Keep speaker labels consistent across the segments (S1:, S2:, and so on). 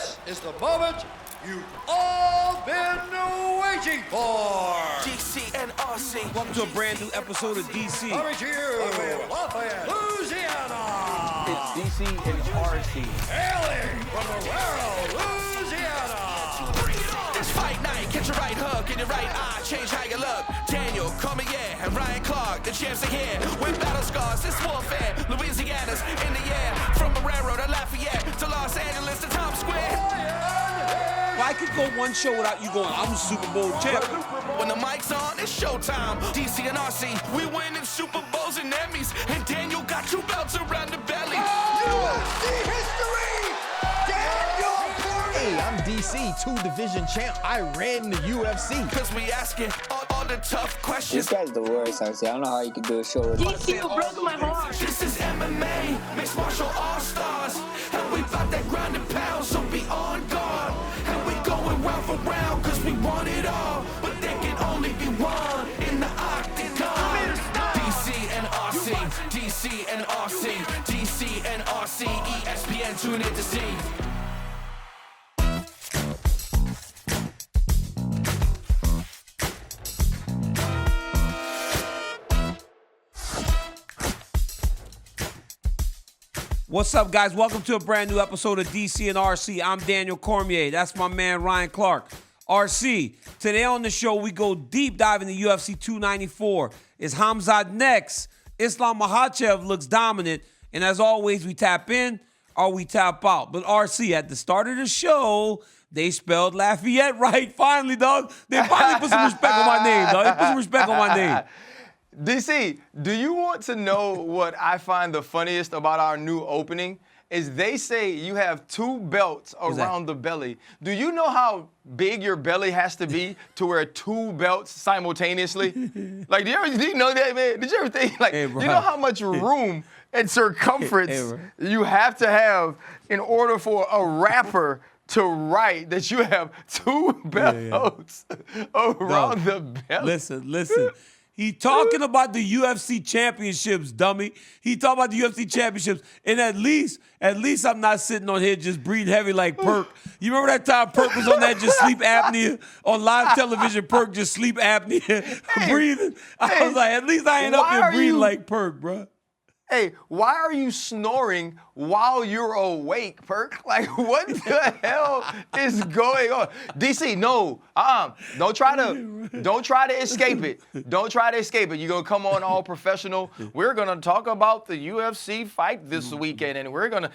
S1: This is the moment you've all been waiting for.
S2: DC and RC.
S3: Welcome to a brand new episode of DC.
S1: Coming to you, Lafayette, Louisiana.
S4: It's DC and RC.
S1: Hailing from Aurora, Louisiana.
S2: It's fight night. Catch your right hook in your right eye. Change how you look. Daniel, Cormier, and Ryan Clark. The champs are here with battle scars. It's warfare. Louisiana's in the air. From Aurora to Lafayette to Los Angeles to Times Square.
S3: If I could go one show without you going, I'm Super Bowl champ.
S2: When the mic's on, it's showtime. DC and RC, we winning Super Bowls and Emmys. And Daniel got 2 belts around the belly.
S1: UFC history, Daniel Cormier.
S5: Hey, I'm DC, 2-division champ. I ran the UFC.
S2: Cause we asking all the tough questions.
S6: This guy's the worst, honestly. I don't know how you can do a show with
S7: DC, you broke my heart.
S2: This is MMA, mixed martial all-stars. And we about that grind and pound, so be on guard. And we going round for round, cause we want it all. But there can only be one in the octagon. DC and RC, DC and RC, DC and RC, ESPN, tune in to see.
S3: What's up, guys? Welcome to a brand new episode of DC and RC. I'm Daniel Cormier. That's my man, Ryan Clark. RC, today on the show, we go deep dive into UFC 294. Is Khamzat next? Islam Makhachev looks dominant. And as always, we tap in or we tap out. But RC, at the start of the show, they spelled Lafayette right. Finally, dog. They finally put some respect on my name, dog. They put some respect on my name.
S4: DC, do you want to know what I find the funniest about our new opening? Is they say you have 2 belts around the belly. Do you know how big your belly has to be to wear 2 belts simultaneously? Like, do you know that, man? Did you ever think, like,
S3: Hey,
S4: you know how much room and circumference
S3: Hey,
S4: you have to have in order for a rapper to write that you have 2 belts around the belly?
S3: Listen. He talking about the UFC championships, dummy. He talking about the UFC championships. And at least I'm not sitting on here just breathing heavy like Perk. You remember that time Perk was on that just sleep apnea? On live television, Perk just sleep apnea, breathing. I was like, at least I ain't up here breathing like Perk, bro.
S4: Hey, why are you snoring while you're awake, Perk? Like, what the hell is going on? DC, no, don't try to escape it. Don't try to escape it. You're gonna come on all professional. We're gonna talk about the UFC fight this weekend, and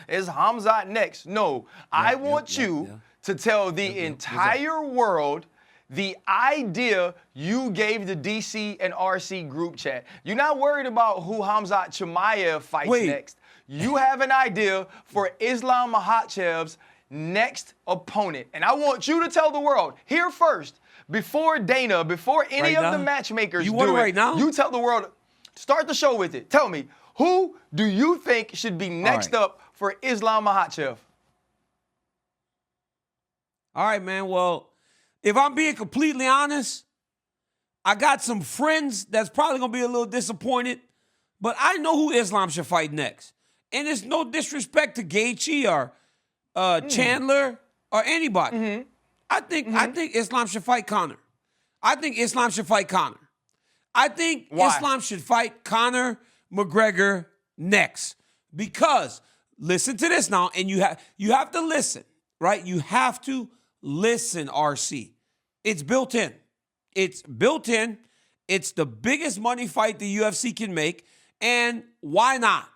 S4: is Khamzat next? No, I want you to tell the entire world the idea you gave the DC and RC group chat. You're not worried about who Khamzat Chimaev fights next. You have an idea for Islam Makhachev's next opponent. And I want you to tell the world, here first, before Dana, before any of the matchmakers
S3: You want it right now?
S4: You tell the world, start the show with it. Tell me, who do you think should be next up for Islam Makhachev?
S3: All right, man. Well, if I'm being completely honest, I got some friends that's probably going to be a little disappointed, but I know who Islam should fight next. And it's no disrespect to Gaethje or Chandler or anybody. I think Islam should fight Conor. I think Islam should fight Conor. I think Islam should fight Conor McGregor next. Because, listen to this now, and you have to listen, right? You have to listen, RC. It's built in. It's built in. It's the biggest money fight the UFC can make. And why not?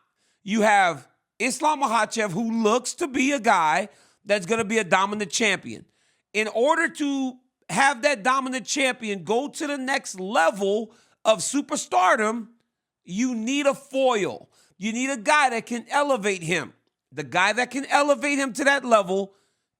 S3: You have Islam Makhachev, who looks to be a guy that's going to be a dominant champion. In order to have that dominant champion go to the next level of superstardom, you need a foil. You need a guy that can elevate him. The guy that can elevate him to that level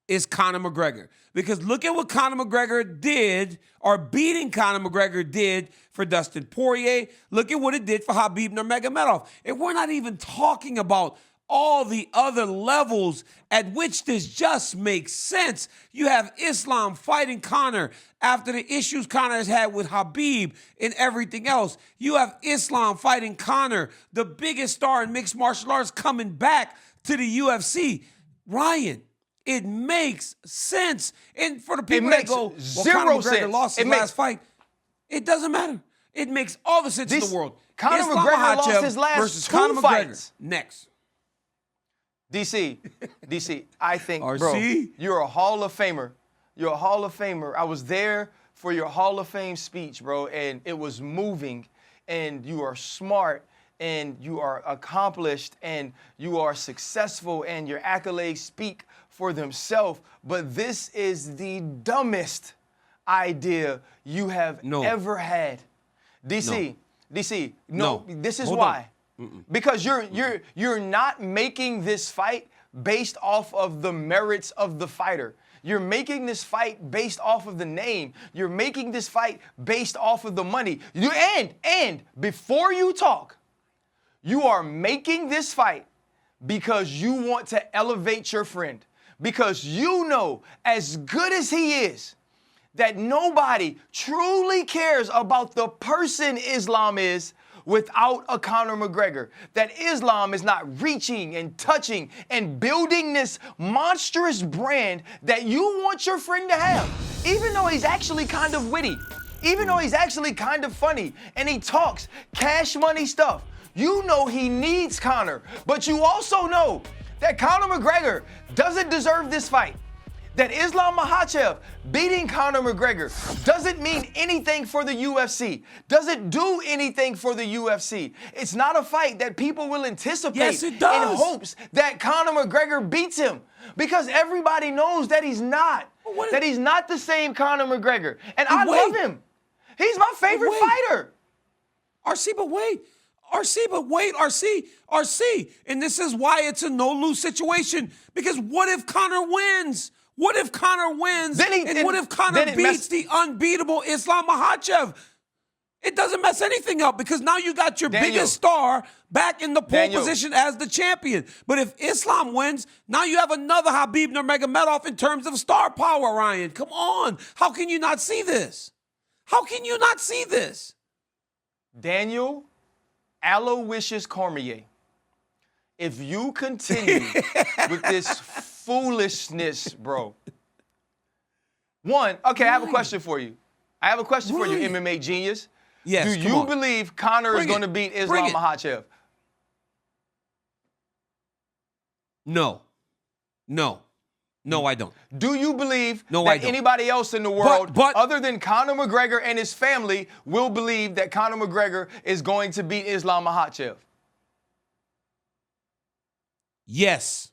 S3: is Conor McGregor. Because look at what Conor McGregor did, or beating Conor McGregor did for Dustin Poirier. Look at what it did for Khabib Nurmagomedov. And we're not even talking about all the other levels at which this just makes sense. You have Islam fighting Conor after the issues Conor has had with Khabib and everything else. You have Islam fighting Conor, the biggest star in mixed martial arts, coming back to the UFC. Ryan, It makes sense. And for the people
S4: makes
S3: that go,
S4: zero
S3: Conor McGregor
S4: sense.
S3: lost his last fight, it doesn't matter. It makes all the sense in the world.
S4: Conor
S3: Islam
S4: McGregor
S3: Makhachev
S4: lost his last
S3: versus
S4: 2
S3: Conor
S4: fights.
S3: McGregor. Next.
S4: DC, I think,
S3: RC?
S4: bro, you're a Hall of Famer. You're a Hall of Famer. I was there for your Hall of Fame speech, bro, and it was moving, and you are smart, and you are accomplished, and you are successful, and your accolades speak for themselves. But this is the dumbest idea you have ever had. DC, no, this is why. Because you're not making this fight based off of the merits of the fighter. You're making this fight based off of the name. You're making this fight based off of the money. And before you talk, you are making this fight because you want to elevate your friend. Because you know, as good as he is, that nobody truly cares about the person Islam is without a Conor McGregor. That Islam is not reaching and touching and building this monstrous brand that you want your friend to have. Even though he's actually kind of witty, even though he's actually kind of funny, and he talks cash money stuff. You know he needs Conor, but you also know that Conor McGregor doesn't deserve this fight. That Islam Makhachev beating Conor McGregor doesn't mean anything for the UFC, doesn't do anything for the UFC. It's not a fight that people will anticipate in hopes that Conor McGregor beats him, because everybody knows that he's not. That he's not the same Conor McGregor. And I love him. He's my favorite fighter.
S3: RC, and this is why it's a no-lose situation. Because what if Conor wins? What if Conor wins? What if Conor beats the unbeatable Islam Makhachev? It doesn't mess anything up, because now you got your biggest star back in the pole position as the champion. But if Islam wins, now you have another Khabib Nurmagomedov in terms of star power, Ryan. Come on. How can you not see this? How can you not see this?
S4: Daniel Aloysius Cormier, if you continue with this foolishness, bro. I have a question for you. For you, MMA genius.
S3: Yes,
S4: do you believe Conor is going to beat Islam Makhachev?
S3: No, I don't.
S4: Do you believe that anybody else in the world, other than Conor McGregor and his family, will believe that Conor McGregor is going to beat Islam Makhachev?
S3: Yes.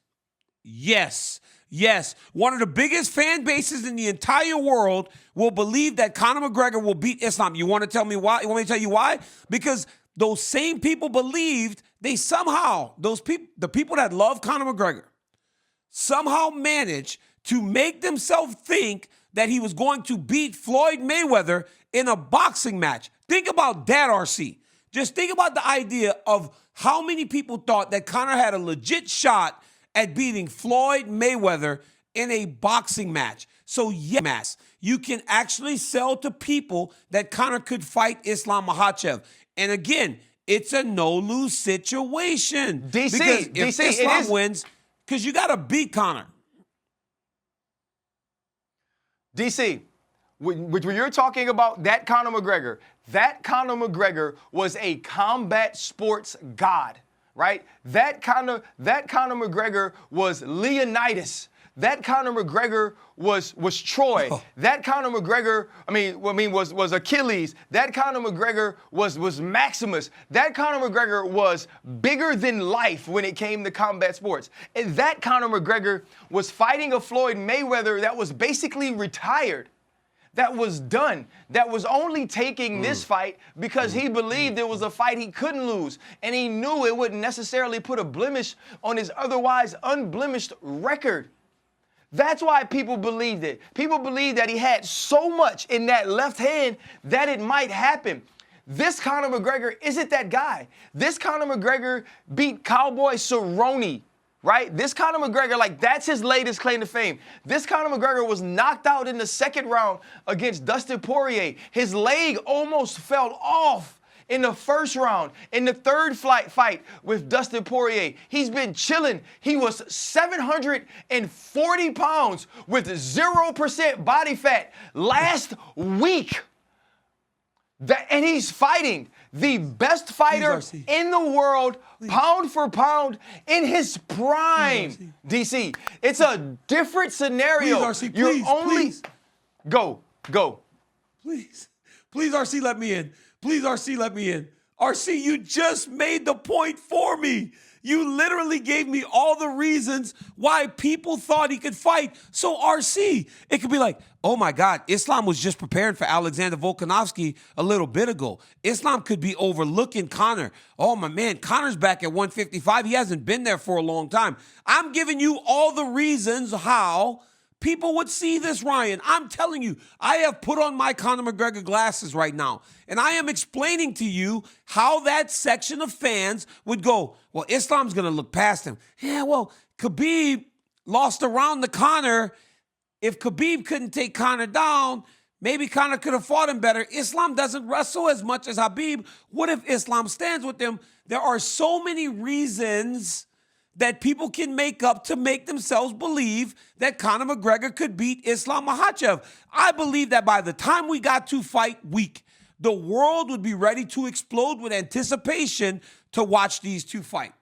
S3: One of the biggest fan bases in the entire world will believe that Conor McGregor will beat Islam. You want to tell me why? You want me to tell you why? Because those same people believed the people that love Conor McGregor, somehow managed to make themselves think that he was going to beat Floyd Mayweather in a boxing match. Think about that, RC. Just think about the idea of how many people thought that Conor had a legit shot at beating Floyd Mayweather in a boxing match. So yes, you can actually sell to people that Conor could fight Islam Makhachev. And again, it's a no-lose situation.
S4: DC,
S3: if Islam wins, because you got to beat Conor.
S4: DC, when you're talking about that Conor McGregor was a combat sports god, right? That Conor McGregor was Leonidas. That Conor McGregor was Troy. That Conor McGregor, was Achilles. That Conor McGregor was Maximus. That Conor McGregor was bigger than life when it came to combat sports. And that Conor McGregor was fighting a Floyd Mayweather that was basically retired. That was done. That was only taking this fight because he believed it was a fight he couldn't lose. And he knew it wouldn't necessarily put a blemish on his otherwise unblemished record. That's why people believed it. People believed that he had so much in that left hand that it might happen. This Conor McGregor isn't that guy. This Conor McGregor beat Cowboy Cerrone, right? This Conor McGregor, that's his latest claim to fame. This Conor McGregor was knocked out in the second round against Dustin Poirier. His leg almost fell off in the first round, in the third fight with Dustin Poirier. He's been chilling. He was 740 pounds with 0% body fat last week. And he's fighting the best fighter in the world, pound for pound, in his prime. DC, it's a different scenario.
S3: RC, please.
S4: Go.
S3: Please, RC, let me in. Please, RC, let me in. RC, you just made the point for me. You literally gave me all the reasons why people thought he could fight. So, RC, it could be like, oh my God, Islam was just preparing for Alexander Volkanovski a little bit ago. Islam could be overlooking Conor. Oh my man, Conor's back at 155. He hasn't been there for a long time. I'm giving you all the reasons how people would see this, Ryan. I'm telling you, I have put on my Conor McGregor glasses right now, and I am explaining to you how that section of fans would go, well, Islam's going to look past him. Yeah, well, Khabib lost a round to Conor. If Khabib couldn't take Conor down, maybe Conor could have fought him better. Islam doesn't wrestle as much as Khabib. What if Islam stands with him? There are so many reasons that people can make up to make themselves believe that Conor McGregor could beat Islam Makhachev. I believe that by the time we got to fight week, the world would be ready to explode with anticipation to watch these two fight.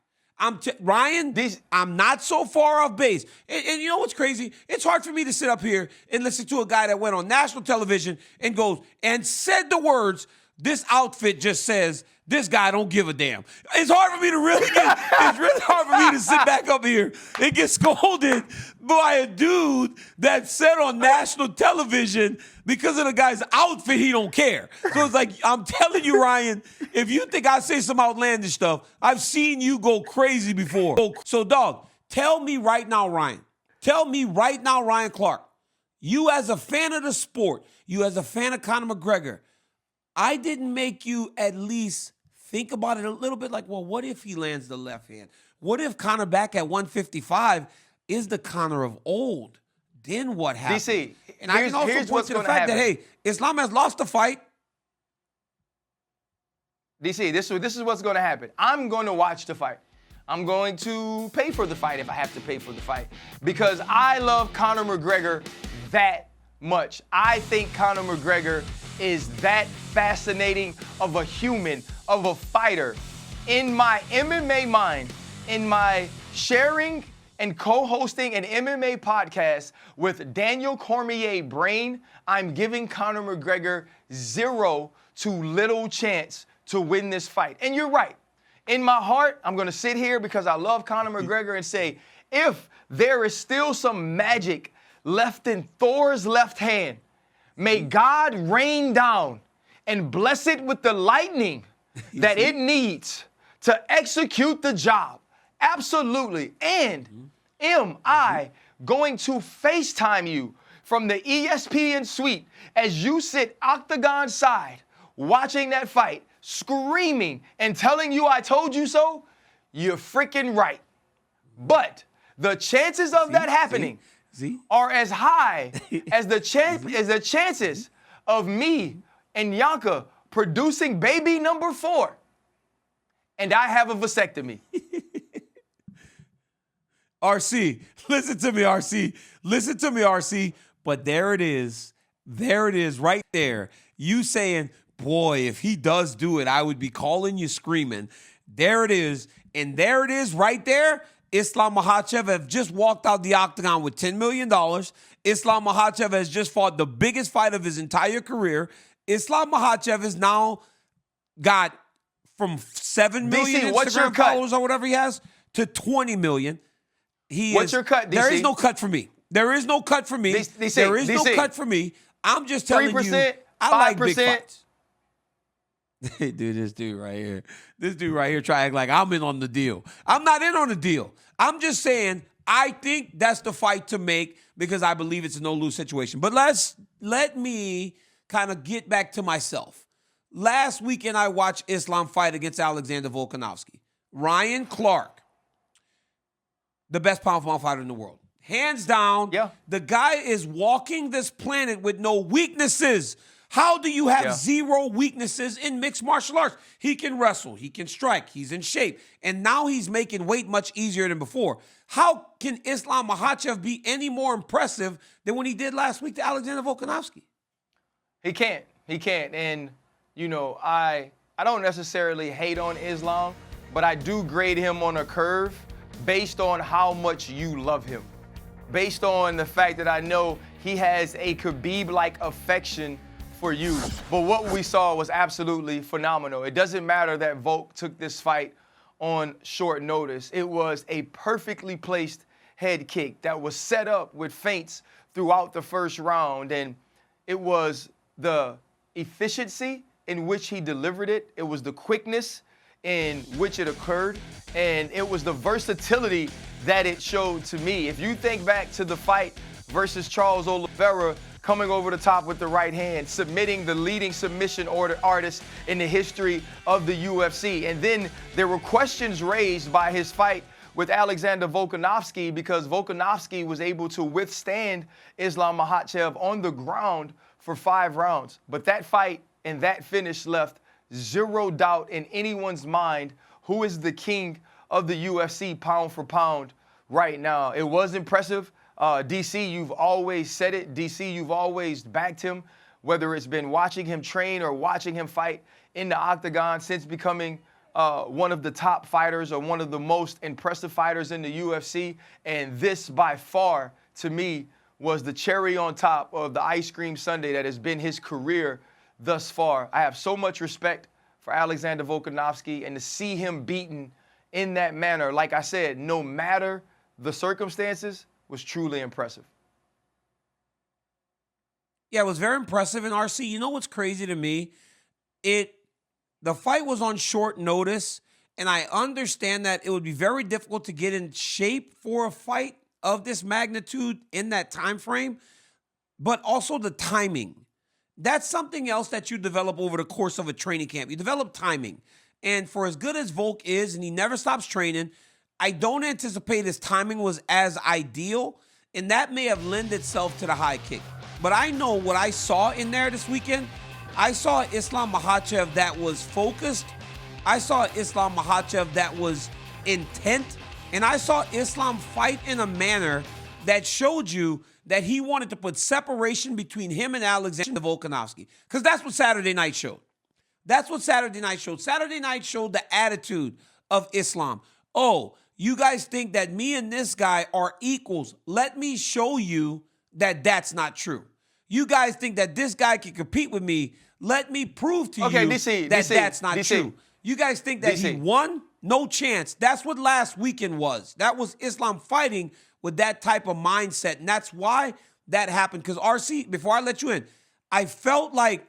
S3: Ryan, I'm not so far off base. And you know what's crazy? It's hard for me to sit up here and listen to a guy that went on national television and goes and said the words, this outfit just says, this guy don't give a damn. It's hard for me to it's really hard for me to sit back up here and get scolded by a dude that said on national television because of the guy's outfit, he don't care. So it's like, I'm telling you, Ryan, if you think I say some outlandish stuff, I've seen you go crazy before. So, dog, tell me right now, Ryan. Tell me right now, Ryan Clark, you as a fan of the sport, you as a fan of Conor McGregor, I didn't make you at least think about it a little bit like, well, what if he lands the left hand? What if Conor back at 155 is the Conor of old? Then what happens?
S4: DC,
S3: and I can also point to the fact that, hey, Islam has lost the fight.
S4: DC, this is what's going to happen. I'm going to watch the fight. I'm going to pay for the fight if I have to pay for the fight because I love Conor McGregor that much. I think Conor McGregor is that fascinating of a human, of a fighter. In my MMA mind, in my sharing and co-hosting an MMA podcast with Daniel Cormier brain, I'm giving Conor McGregor zero to little chance to win this fight. And you're right. In my heart, I'm going to sit here because I love Conor McGregor and say, if there is still some magic left in Thor's left hand, may God rain down and bless it with the lightning that it needs to execute the job. Absolutely. And am I going to FaceTime you from the ESPN suite as you sit octagon side watching that fight, screaming and telling you I told you so? You're freaking right. But the chances of that happening are as high as the chances of me and Yanka producing baby number 4. And I have a vasectomy.
S3: RC, listen to me, RC. Listen to me, RC. But there it is. There it is right there. You saying, boy, if he does do it, I would be calling you screaming. There it is. And there it is right there. Islam Makhachev have just walked out the octagon with $10 million. Islam Makhachev has just fought the biggest fight of his entire career. Islam Makhachev has now got from 7 million
S4: DC,
S3: Instagram followers or whatever he has to 20 million.
S4: What's your cut, DC?
S3: There is no cut for me. There is no cut for me. There is no cut for me. I'm just telling
S4: 3%,
S3: you, I like big
S4: 5%.
S3: fights. Dude, this dude right here. This dude right here trying to act like I'm in on the deal. I'm not in on the deal. I'm just saying I think that's the fight to make because I believe it's a no-lose situation. But let me kind of get back to myself. Last weekend, I watched Islam fight against Alexander Volkanovski. Ryan Clark, the best pound-for-pound fighter in the world. Hands down,
S4: yeah.
S3: The guy is walking this planet with no weaknesses. How do you have zero weaknesses in mixed martial arts? He can wrestle. He can strike. He's in shape. And now he's making weight much easier than before. How can Islam Makhachev be any more impressive than when he did last week to Alexander Volkanovski?
S4: He can't. He can't. And, you know, I don't necessarily hate on Islam, but I do grade him on a curve based on how much you love him. Based on the fact that I know he has a Khabib-like affection for you. But what we saw was absolutely phenomenal. It doesn't matter that Volk took this fight on short notice. It was a perfectly placed head kick that was set up with feints throughout the first round. And it was the efficiency in which he delivered it. It was the quickness in which it occurred. And it was the versatility that it showed to me. If you think back to the fight versus Charles Oliveira, coming over the top with the right hand, submitting the leading submission artist in the history of the UFC. And then there were questions raised by his fight with Alexander Volkanovski because Volkanovski was able to withstand Islam Makhachev on the ground for 5 rounds. But that fight and that finish left zero doubt in anyone's mind who is the king of the UFC pound for pound right now. It was impressive. DC, you've always said it. DC, you've always backed him, whether it's been watching him train or watching him fight in the octagon since becoming one of the top fighters or one of the most impressive fighters in the UFC. And this, by far, to me, was the cherry on top of the ice cream sundae that has been his career thus far. I have so much respect for Alexander Volkanovski, and to see him beaten in that manner, like I said, no matter the circumstances, was truly impressive.
S3: Yeah, it was very impressive. And RC, you know what's crazy to me? The fight was on short notice, and I understand that it would be very difficult to get in shape for a fight of this magnitude in that time frame, but also the timing. That's something else that you develop over the course of a training camp. You develop timing. And for as good as Volk is, and he never stops training, I don't anticipate his timing was as ideal, and that may have lent itself to the high kick. But I know what I saw in there this weekend. I saw Islam Makhachev that was focused. I saw Islam Makhachev that was intent. And I saw Islam fight in a manner that showed you that he wanted to put separation between him and Alexander Volkanovski. Because that's what Saturday night showed. That's what Saturday night showed. Saturday night showed the attitude of Islam. Oh, you guys think that me and this guy are equals. Let me show you that that's not true. You guys think that this guy can compete with me. Let me prove to you that that's not true. You guys think that he won? No chance. That's what last weekend was. That was Islam fighting with that type of mindset, and that's why that happened. Because, RC, before I let you in, I felt like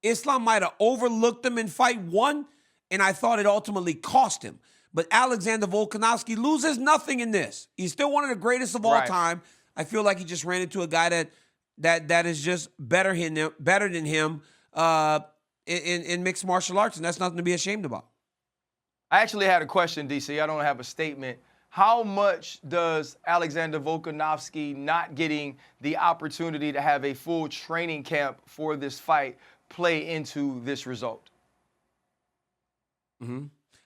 S3: Islam might have overlooked him in fight 1, and I thought it ultimately cost him. But Alexander Volkanovski loses nothing in this. He's still one of the greatest of all time. I feel like he just ran into a guy that is just better than him in mixed martial arts, and that's nothing to be ashamed about.
S4: I actually had a question, DC. I don't have a statement. How much does Alexander Volkanovski not getting the opportunity to have a full training camp for this fight play into this result?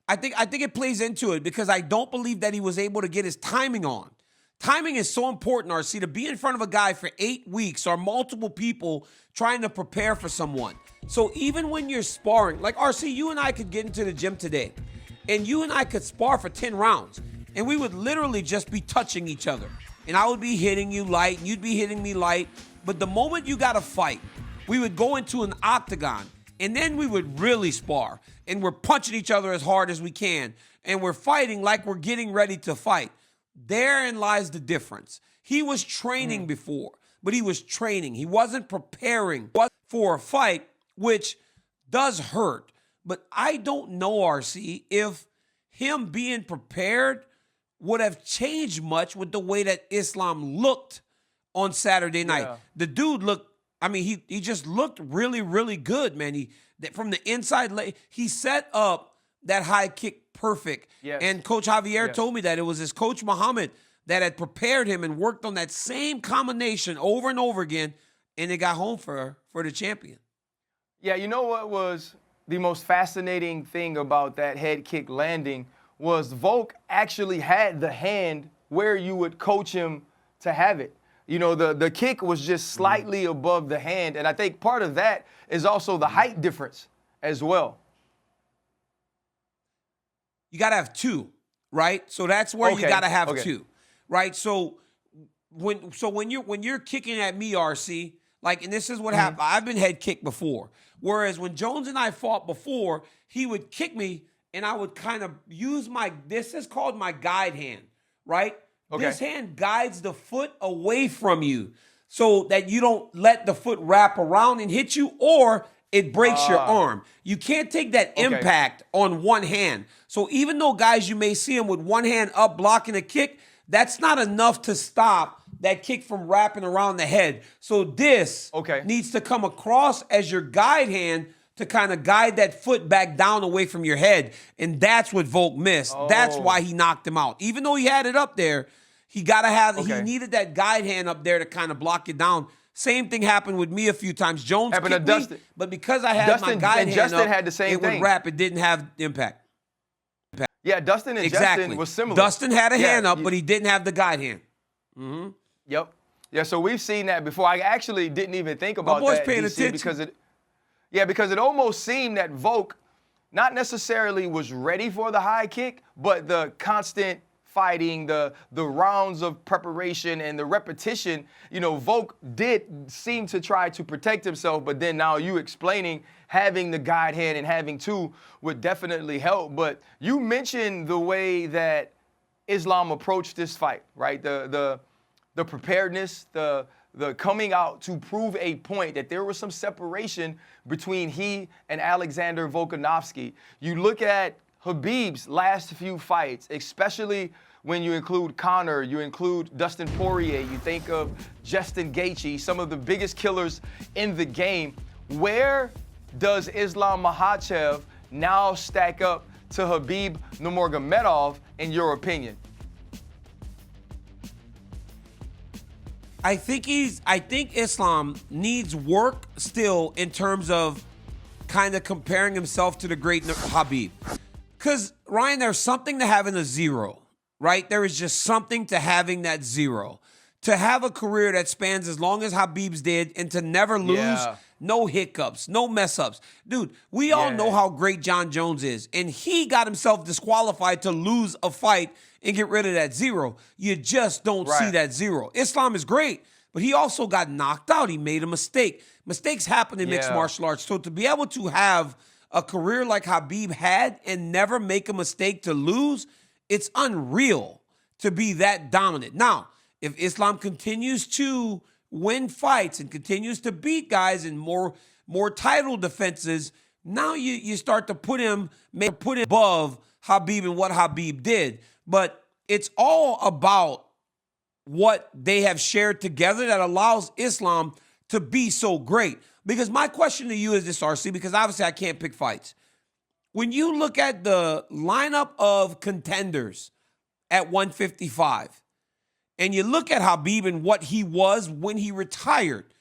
S3: I think it plays into it because I don't believe that he was able to get his timing on. Timing is so important, RC, to be in front of a guy for 8 weeks or multiple people trying to prepare for someone. So even when you're sparring, like RC, you and I could get into the gym today, and you and I could spar for 10 rounds, and we would literally just be touching each other. And I would be hitting you light, and you'd be hitting me light. But the moment you got to fight, we would go into an octagon, and then we would really spar. And we're punching each other as hard as we can. And we're fighting like we're getting ready to fight. Therein lies the difference. He was training before, but he was training. He wasn't preparing for a fight, which does hurt. But I don't know, RC, if him being prepared would have changed much with the way that Islam looked on Saturday night. Yeah. The dude looked, I mean, he just looked really, really good, man. From the inside, he set up that high kick perfect. Yes. And Coach Javier told me that it was his coach Muhammad that had prepared him and worked on that same combination over and over again. and it got home for the champion.
S4: Yeah, you know what was the most fascinating thing about that head kick landing was Volk actually had the hand where you would coach him to have it. You know, the kick was just slightly above the hand, and I think part of that is also the height difference as well.
S3: You got to have two, right? So that's where you got to have
S4: okay.
S3: two, right? So when you're kicking at me, RC, like, and this is what happened. I've been head kicked before. Whereas when Jones and I fought before, he would kick me, and I would kind of use this is called my guide hand, right?
S4: Okay.
S3: This hand guides the foot away from you so that you don't let the foot wrap around and hit you, or it breaks your arm. You can't take that impact on one hand. So even though, guys, you may see him with one hand up blocking a kick, that's not enough to stop that kick from wrapping around the head. So this needs to come across as your guide hand to kind of guide that foot back down away from your head. And that's what Volk missed. That's why he knocked him out. Even though he had it up there, he needed that guide hand up there to kind of block it down. Same thing happened with me a few times. Jones kicked me,
S4: Dustin,
S3: but because I had my guide hand
S4: Justin
S3: up,
S4: had the same
S3: it
S4: thing.
S3: would wrap. It didn't have impact.
S4: Yeah, Dustin and Justin was similar.
S3: Dustin had a hand up, but he didn't have the guide hand. Mm-hmm.
S4: Yep. Yeah, so we've seen that before. I actually didn't even think about
S3: boy's
S4: that,
S3: paying
S4: DC,
S3: attention.
S4: because it almost seemed that Volk not necessarily was ready for the high kick, but the constant fighting, the rounds of preparation and the repetition, you know, Volk did seem to try to protect himself, but then now you explaining having the guide hand and having two would definitely help. But you mentioned the way that Islam approached this fight, right? The preparedness, the coming out to prove a point that there was some separation between he and Alexander Volkanovski. You look at Khabib's last few fights, especially when you include Conor, you include Dustin Poirier, you think of Justin Gaethje, some of the biggest killers in the game. Where does Islam Makhachev now stack up to Khabib Nurmagomedov, in your opinion?
S3: I think Islam needs work still in terms of kind of comparing himself to the great Khabib. Because, Ryan, there's something to having a zero, right? There is just something to having that zero. To have a career that spans as long as Khabib's did and to never lose, no hiccups, no mess ups. Dude, we all know how great John Jones is, and he got himself disqualified to lose a fight and get rid of that zero. You just don't see that zero. Islam is great, but he also got knocked out. He made a mistake. Mistakes happen in mixed martial arts. So to be able to have a career like Khabib had and never make a mistake to lose, it's unreal to be that dominant. Now, if Islam continues to win fights and continues to beat guys in more title defenses, now you start to put him above Khabib and what Khabib did. But it's all about what they have shared together that allows Islam to be so great. Because my question to you is this, RC, because obviously I can't pick fights. When you look at the lineup of contenders at 155, and you look at Khabib and what he was when he retired,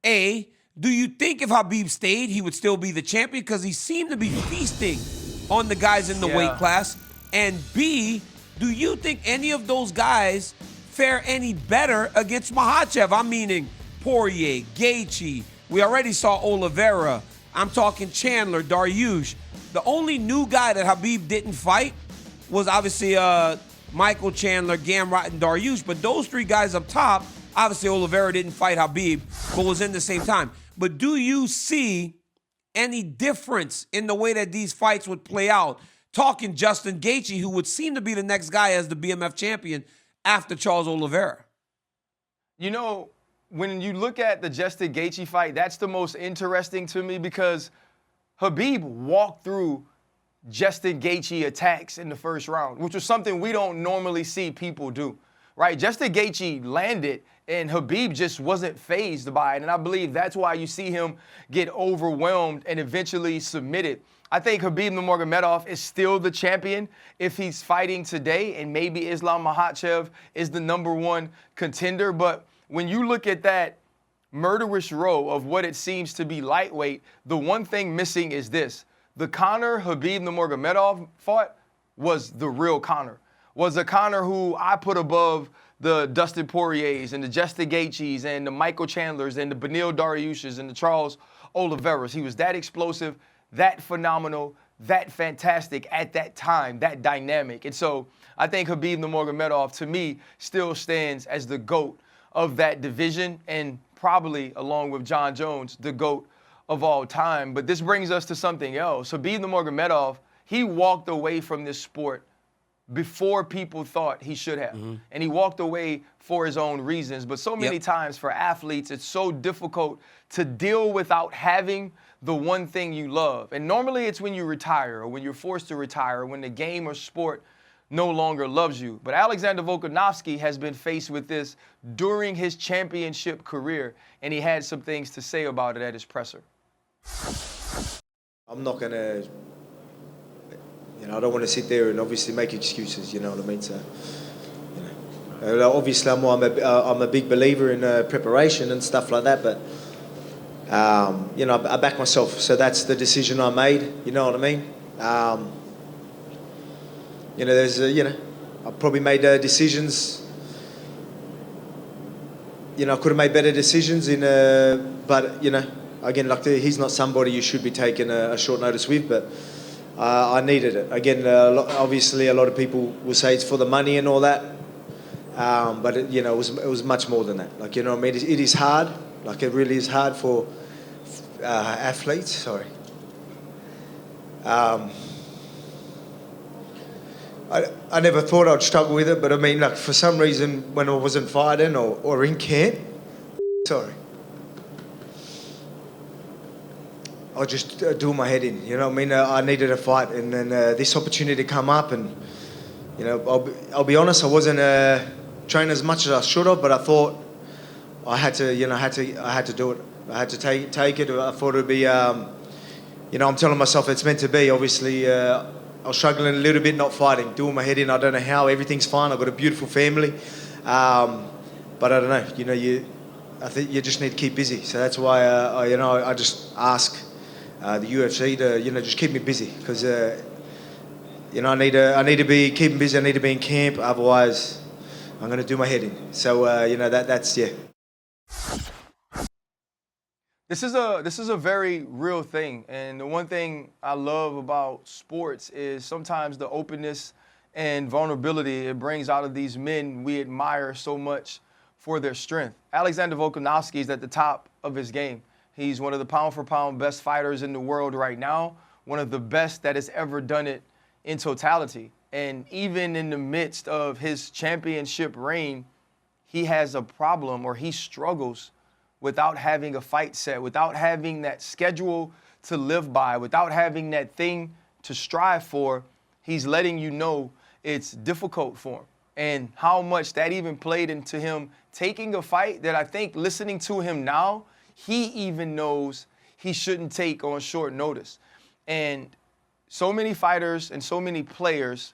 S3: A, do you think if Khabib stayed, he would still be the champion? Because he seemed to be feasting on the guys in the weight class. And B, do you think any of those guys fare any better against Makhachev? I'm meaning Poirier, Gaethje. We already saw Oliveira. I'm talking Chandler, Dariush. The only new guy that Khabib didn't fight was obviously Michael Chandler, Gamrot, and Dariush. But those three guys up top, obviously Oliveira didn't fight Khabib, but was in the same time. But do you see any difference in the way that these fights would play out? Talking Justin Gaethje, who would seem to be the next guy as the BMF champion after Charles Oliveira.
S4: You know, when you look at the Justin Gaethje fight, that's the most interesting to me because Khabib walked through Justin Gaethje attacks in the first round, which was something we don't normally see people do, right? Justin Gaethje landed, and Khabib just wasn't fazed by it, and I believe that's why you see him get overwhelmed and eventually submitted. I think Khabib Nurmagomedov is still the champion if he's fighting today, and maybe Islam Makhachev is the #1 contender. But when you look at that murderous row of what it seems to be lightweight, the one thing missing is this. The Conor Khabib Nurmagomedov fought was the real Conor. Was a Conor who I put above the Dustin Poiriers and the Justin Gaethjes and the Michael Chandlers and the Beneil Dariush's and the Charles Oliveira's. He was that explosive, that phenomenal, that fantastic at that time, that dynamic. And so I think Khabib Nurmagomedov, to me, still stands as the GOAT of that division and probably, along with John Jones, the GOAT of all time. But this brings us to something else. Khabib Nurmagomedov, he walked away from this sport before people thought he should have. And he walked away for his own reasons. But so many times for athletes, it's so difficult to deal without having the one thing you love. And normally it's when you retire or when you're forced to retire or when the game or sport no longer loves you. But Alexander Volkanovski has been faced with this during his championship career, and he had some things to say about it at his presser.
S7: I'm not going to, I don't want to sit there and obviously make excuses, you know what I mean? So, obviously I'm a big believer in preparation and stuff like that, but, I back myself. So that's the decision I made, you know what I mean? I probably made decisions, I could have made better decisions but, again, he's not somebody you should be taking a short notice with, but I needed it. Again, obviously a lot of people will say it's for the money and all that, but it was much more than that. It is hard. It really is hard for athletes. Sorry. I never thought I'd struggle with it, but for some reason when I wasn't fighting or in camp, I was just doing my head in, I needed a fight, and then this opportunity come up, and I'll be honest, I wasn't training as much as I should have, but I thought I had to, I had to do it. I had to take it. I thought it would be, I'm telling myself it's meant to be. Obviously, I was struggling a little bit, not fighting, doing my head in. I don't know how. Everything's fine. I've got a beautiful family, but I don't know. I think you just need to keep busy. So that's why I just ask the UFC to just keep me busy, because I need to be keeping busy. I need to be in camp. Otherwise, I'm going to do my head in. So that's.
S4: This is a very real thing, and the one thing I love about sports is sometimes the openness and vulnerability it brings out of these men we admire so much for their strength. Alexander Volkanovski is at the top of his game. He's one of the pound-for-pound best fighters in the world right now, one of the best that has ever done it in totality. And even in the midst of his championship reign, he has a problem, or he struggles without having a fight set, without having that schedule to live by, without having that thing to strive for. He's letting you know it's difficult for him. And how much that even played into him taking a fight that I think, listening to him now, he even knows he shouldn't take on short notice. And so many fighters and so many players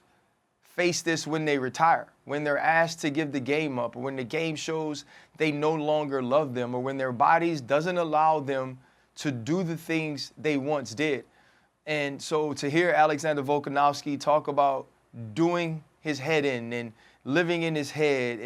S4: face this when they retire, when they're asked to give the game up, or when the game shows they no longer love them, or when their bodies doesn't allow them to do the things they once did. And so to hear Alexander Volkanovski talk about doing his head in and living in his head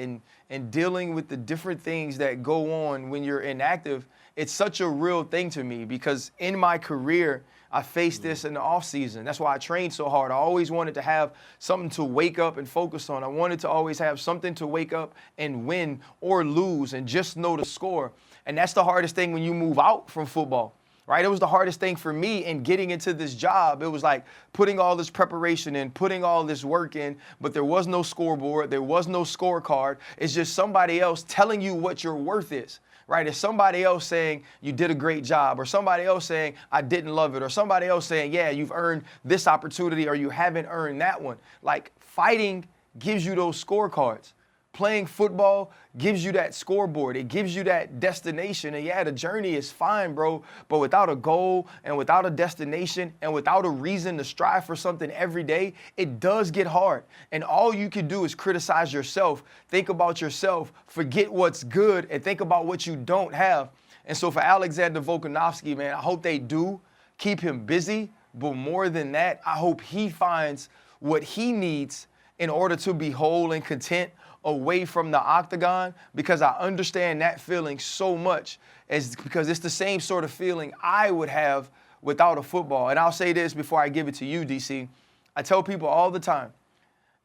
S4: and dealing with the different things that go on when you're inactive, it's such a real thing to me, because in my career, I faced this in the off season. That's why I trained so hard. I always wanted to have something to wake up and focus on. I wanted to always have something to wake up and win or lose and just know the score. And that's the hardest thing when you move out from football, right? It was the hardest thing for me in getting into this job. It was like putting all this preparation in, putting all this work in, but there was no scoreboard. There was no scorecard. It's just somebody else telling you what your worth is. Right? It's somebody else saying you did a great job, or somebody else saying I didn't love it, or somebody else saying, yeah, you've earned this opportunity or you haven't earned that one. Like, fighting gives you those scorecards. Playing football gives you that scoreboard. It gives you that destination. And yeah, the journey is fine, bro. But without a goal and without a destination and without a reason to strive for something every day, it does get hard. And all you can do is criticize yourself, think about yourself, forget what's good, and think about what you don't have. And so for Alexander Volkanovski, man, I hope they do keep him busy. But more than that, I hope he finds what he needs in order to be whole and content away from the octagon, because I understand that feeling so much, because it's the same sort of feeling I would have without a football. And I'll say this before I give it to you, DC. I tell people all the time,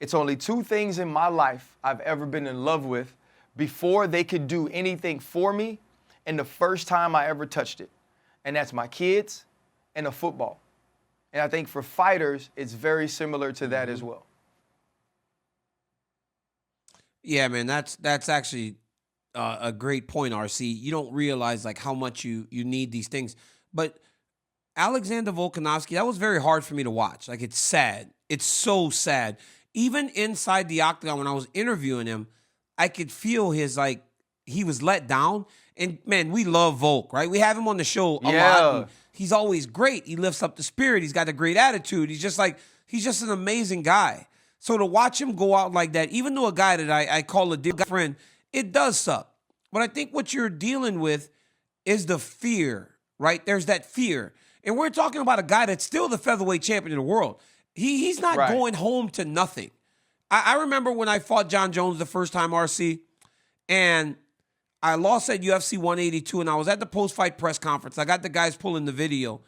S4: it's only 2 things in my life I've ever been in love with before they could do anything for me, and the first time I ever touched it. And that's my kids and a football. And I think for fighters, it's very similar to that as well.
S3: Yeah, man, that's actually a great point, RC. You don't realize like how much you need these things. But Alexander Volkanovski, that was very hard for me to watch. Like, it's sad. It's so sad. Even inside the octagon, when I was interviewing him, I could feel his, like, he was let down. And, man, we love Volk, right? We have him on the show a lot. And he's always great. He lifts up the spirit. He's got a great attitude. He's just an amazing guy. So to watch him go out like that, even though a guy that I call a dear friend, it does suck. But I think what you're dealing with is the fear, right? There's that fear. And we're talking about a guy that's still the featherweight champion of the world. He's not going home to nothing. I remember when I fought John Jones the first time, RC, and I lost at UFC 182, and I was at the post-fight press conference. I got the guys pulling the video,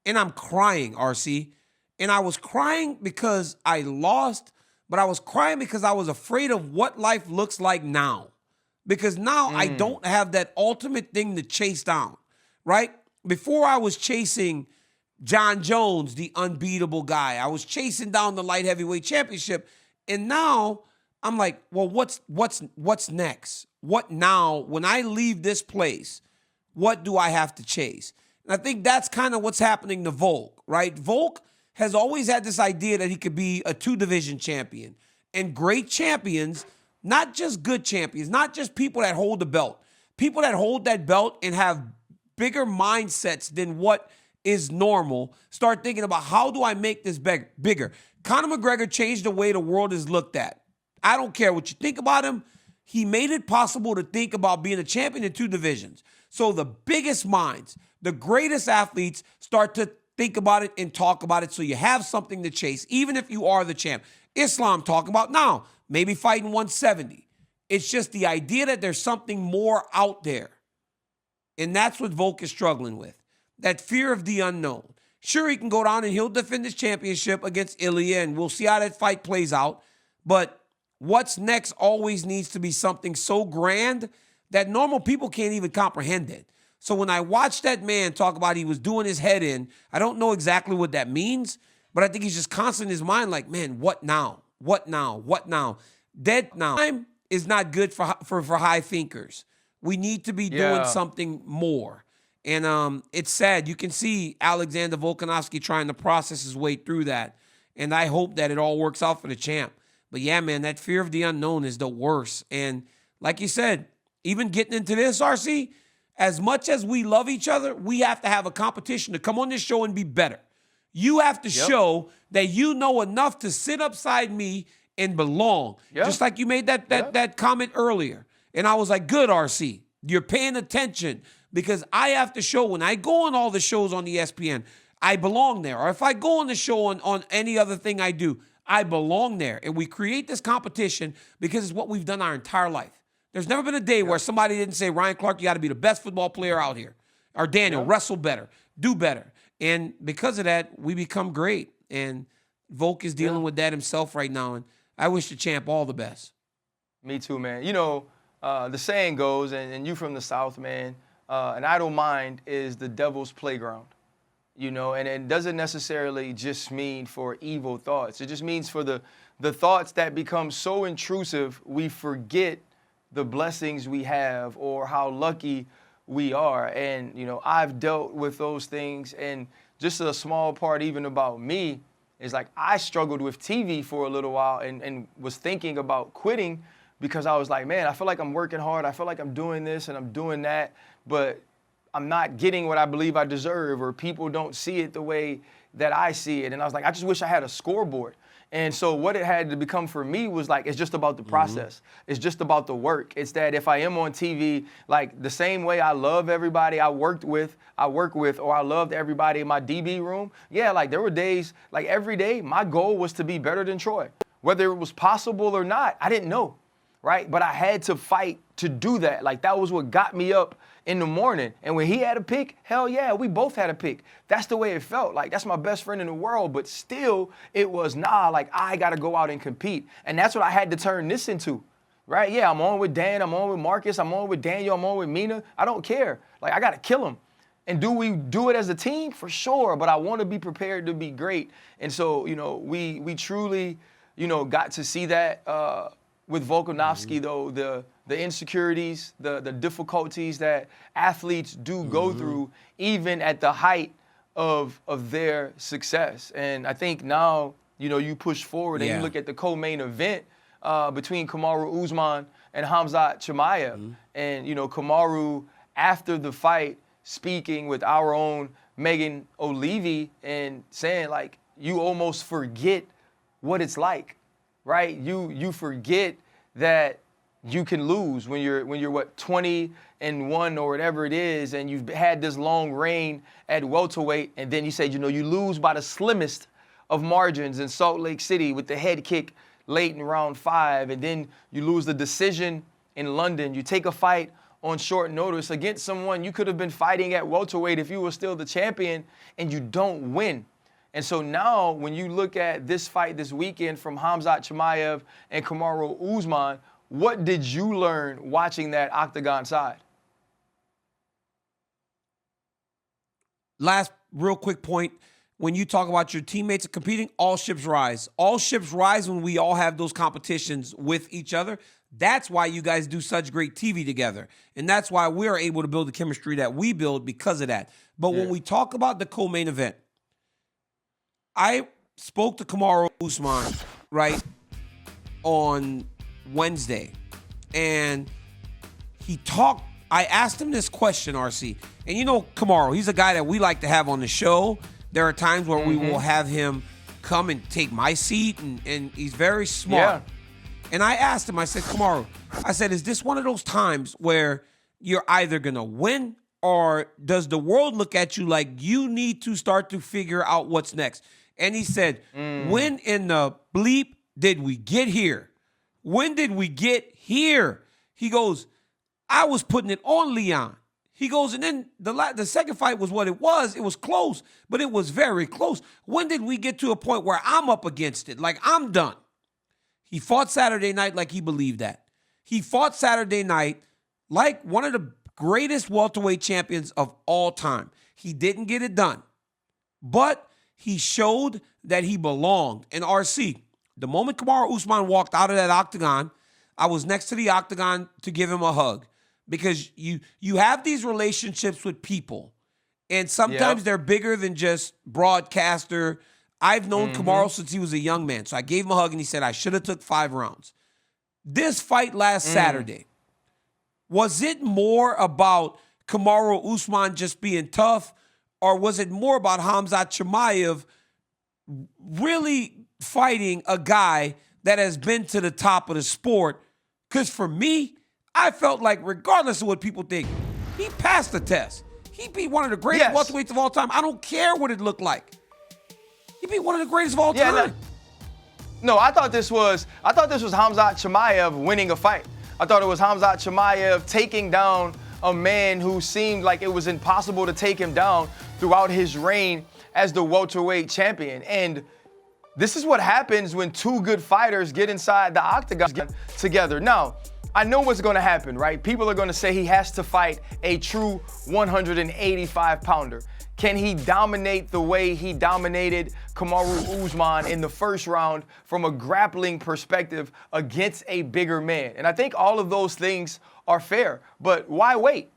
S3: and I'm crying, RC. And I was crying because I lost, but I was crying because I was afraid of what life looks like now. Because now I don't have that ultimate thing to chase down, right? Before I was chasing John Jones, the unbeatable guy. I was chasing down the light heavyweight championship. And now I'm like, well, what's next? What now? When I leave this place, what do I have to chase? And I think that's kind of what's happening to Volk, right? Volk has always had this idea that he could be a 2-division champion. And great champions, not just good champions, not just people that hold the belt, people that hold that belt and have bigger mindsets than what is normal, start thinking about, how do I make this bigger? Conor McGregor changed the way the world is looked at. I don't care what you think about him. He made it possible to think about being a champion in 2 divisions. So the biggest minds, the greatest athletes start to think about it and talk about it, so you have something to chase, even if you are the champ. Islam talking about now, maybe fighting 170. It's just the idea that there's something more out there. And that's what Volk is struggling with. That fear of the unknown. Sure, he can go down and he'll defend his championship against Ilya, and we'll see how that fight plays out. But what's next always needs to be something so grand that normal people can't even comprehend it. So when I watch that man talk about he was doing his head in, I don't know exactly what that means, but I think he's just constant in his mind like, man, what now? What now? What now? Dead now. Time is not good for high thinkers. We need to be doing something more. And it's sad. You can see Alexander Volkanovski trying to process his way through that. And I hope that it all works out for the champ. But yeah, man, that fear of the unknown is the worst. And like you said, even getting into this, RC, as much as we love each other, we have to have a competition to come on this show and be better. You have to show that you know enough to sit upside me and belong. Just like you made that comment earlier. And I was like, good, RC. You're paying attention, because I have to show when I go on all the shows on ESPN, I belong there. Or if I go on the show on any other thing I do, I belong there. And we create this competition because it's what we've done our entire life. There's never been a day where somebody didn't say, Ryan Clark, you got to be the best football player out here. Or Daniel, wrestle better, do better. And because of that, we become great. And Volk is dealing with that himself right now. And I wish the champ all the best.
S4: Me too, man. You know, the saying goes, and you from the South, man, an idle mind is the devil's playground. You know, and it doesn't necessarily just mean for evil thoughts. It just means for the thoughts that become so intrusive, we forget the blessings we have or how lucky we are. And, you know, I've dealt with those things. And just a small part even about me is like I struggled with TV for a little while and was thinking about quitting because I was like, man, I feel like I'm working hard. I feel like I'm doing this and I'm doing that, but I'm not getting what I believe I deserve, or people don't see it the way that I see it. And I was like, I just wish I had a scoreboard. And so what it had to become for me was like, it's just about the process. It's just about the work. It's that if I am on TV, like the same way I love everybody I work with, or I loved everybody in my DB room. Yeah, like there were days, like every day, my goal was to be better than Troy. Whether it was possible or not, I didn't know, right? But I had to fight to do that. Like that was what got me up in the morning. And when he had a pick, hell yeah, we both had a pick. That's the way it felt. Like, that's my best friend in the world. But still, it was, like, I got to go out and compete. And that's what I had to turn this into, right? Yeah, I'm on with Dan. I'm on with Marcus. I'm on with Daniel. I'm on with Mina. I don't care. Like, I got to kill him. And do we do it as a team? For sure. But I want to be prepared to be great. And so, we truly, got to see that with Volkanovski, though, the insecurities, the difficulties that athletes do go through, even at the height of their success. And I think now, you push forward and you look at the co-main event between Kamaru Usman and Khamzat Chimaev. And, Kamaru, after the fight, speaking with our own Megan O'Leary and saying, like, you almost forget what it's like, right? You forget that you can lose when you're 20-1 or whatever it is, and you've had this long reign at welterweight, and then you say, you lose by the slimmest of margins in Salt Lake City with the head kick late in round 5, and then you lose the decision in London. You take a fight on short notice against someone you could have been fighting at welterweight if you were still the champion, and you don't win. And so now when you look at this fight this weekend from Khamzat Chimaev and Kamaru Usman, what did you learn watching that octagon side?
S3: Last real quick point. When you talk about your teammates competing, all ships rise. All ships rise when we all have those competitions with each other. That's why you guys do such great TV together. And that's why we are able to build the chemistry that we build because of that. But when we talk about the co-main event, I spoke to Kamaru Usman, right, on Wednesday, and I asked him this question, RC, and Kamaru, he's a guy that we like to have on the show. There are times where we will have him come and take my seat, and he's very smart. Yeah. And I asked him, I said, Kamaru, is this one of those times where you're either going to win, or does the world look at you like you need to start to figure out what's next? And he said, when in the bleep did we get here? When did we get here? He goes, I was putting it on Leon. He goes, and then the second fight was what it was. It was close, but it was very close. When did we get to a point where I'm up against it? Like, I'm done. He fought Saturday night like he believed that. He fought Saturday night like one of the greatest welterweight champions of all time. He didn't get it done, but he showed that he belonged. And RC, the moment Kamaru Usman walked out of that octagon, I was next to the octagon to give him a hug, because you have these relationships with people, and sometimes they're bigger than just broadcaster. I've known Kamaru since he was a young man, so I gave him a hug, and he said, I should have took 5 rounds. This fight last Saturday, was it more about Kamaru Usman just being tough, or was it more about Khamzat Chimaev really fighting a guy that has been to the top of the sport? Because for me, I felt like regardless of what people think, he passed the test. He beat one of the greatest welterweights of all time. I don't care what it looked like. He beat one of the greatest of all time.
S4: No, I thought this was Khamzat Chimaev winning a fight. I thought it was Khamzat Chimaev taking down a man who seemed like it was impossible to take him down throughout his reign as the welterweight champion. And this is what happens when two good fighters get inside the octagon together. Now, I know what's going to happen, right? People are going to say he has to fight a true 185-pounder. Can he dominate the way he dominated Kamaru Usman in the first round from a grappling perspective against a bigger man? And I think all of those things are fair, but why wait?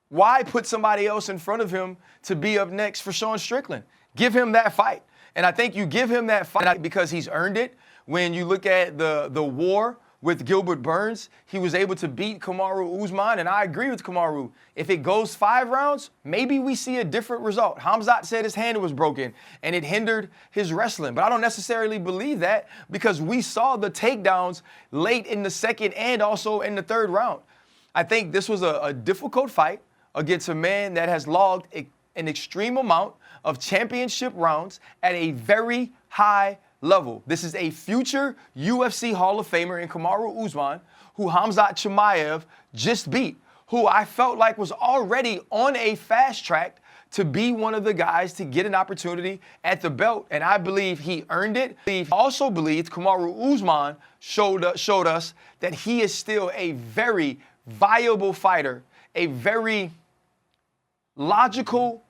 S4: Why put somebody else in front of him to be up next for Sean Strickland? Give him that fight. And I think you give him that fight because he's earned it. When you look at the war with Gilbert Burns. He was able to beat Kamaru Usman, and I agree with Kamaru. If it goes 5 rounds, maybe we see a different result. Khamzat said his hand was broken, and it hindered his wrestling. But I don't necessarily believe that because we saw the takedowns late in the second and also in the third round. I think this was a difficult fight against a man that has logged an extreme amount of championship rounds at a very high level. This is a future UFC Hall of Famer in Kamaru Usman, who Khamzat Chimaev just beat, who I felt like was already on a fast track to be one of the guys to get an opportunity at the belt, and I believe he earned it. I also believe Kamaru Usman showed us that he is still a very viable fighter, a very logical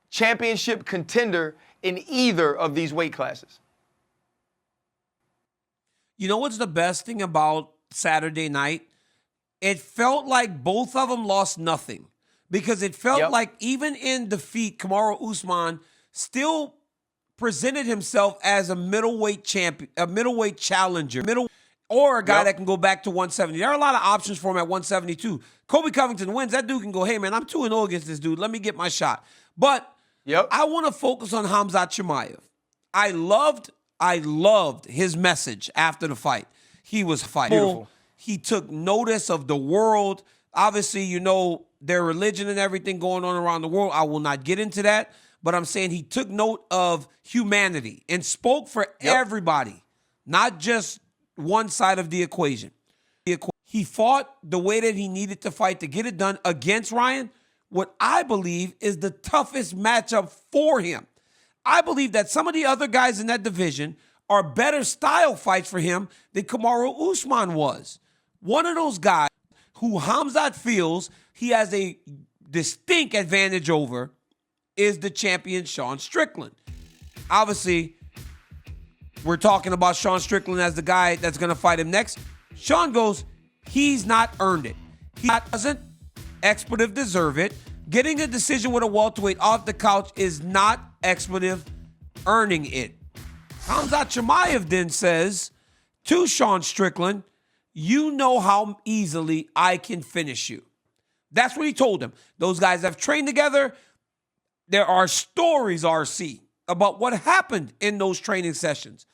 S4: championship contender in either of these weight classes.
S3: You know what's the best thing about Saturday night? It felt like both of them lost nothing because it felt like even in defeat, Kamaru Usman still presented himself as a middleweight champion, a middleweight challenger, or a guy that can go back to 170. There are a lot of options for him at 172. Kobe Covington wins. That dude can go, hey, man, I'm 2-0 against this dude. Let me get my shot. But I want to focus on Khamzat Chimaev. I loved his message after the fight. He was fighting.
S4: Beautiful.
S3: He took notice of the world. Obviously, you know, their religion and everything going on around the world. I will not get into that. But I'm saying he took note of humanity and spoke for everybody, not just one side of the equation. He fought the way that he needed to fight to get it done against Ryan, what I believe is the toughest matchup for him. I believe that some of the other guys in that division are better style fights for him than Kamaru Usman was. One of those guys who Khamzat feels he has a distinct advantage over is the champion Sean Strickland. Obviously, we're talking about Sean Strickland as the guy that's going to fight him next. Sean goes, he's not earned it. He doesn't expletive deserve it. Getting a decision with a welterweight off the couch is not expletive earning it. Khamzat Chimaev then says to Sean Strickland, you know how easily I can finish you. That's what he told him. Those guys have trained together. There are stories, RC, about what happened in those training sessions.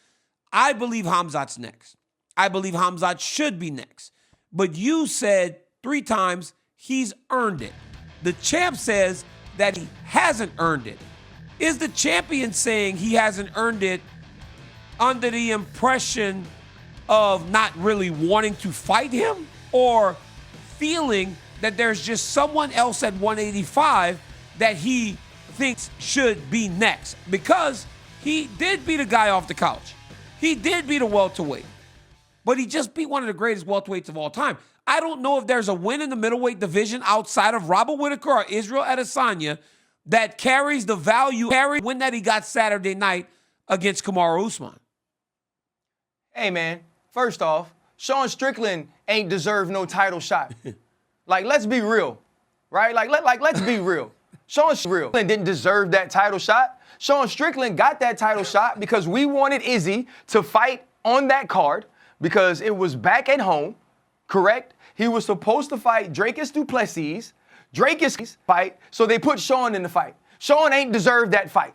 S3: I believe Khamzat's next. I believe Khamzat should be next. But you said 3 times he's earned it. The champ says that he hasn't earned it. Is the champion saying he hasn't earned it under the impression of not really wanting to fight him, or feeling that there's just someone else at 185 that he thinks should be next? Because he did beat a guy off the couch. He did beat a welterweight. But he just beat one of the greatest welterweights of all time. I don't know if there's a win in the middleweight division outside of Robert Whittaker or Israel Adesanya that carries the value, win that he got Saturday night against Kamaru Usman.
S4: Hey, man, first off, Sean Strickland ain't deserved no title shot. Like, let's be real, right? Let's be real. Sean Strickland didn't deserve that title shot. Sean Strickland got that title shot because we wanted Izzy to fight on that card because it was back at home, correct? He was supposed to fight Dracus du Plessis. Dracus fight, so they put Sean in the fight. Sean ain't deserved that fight,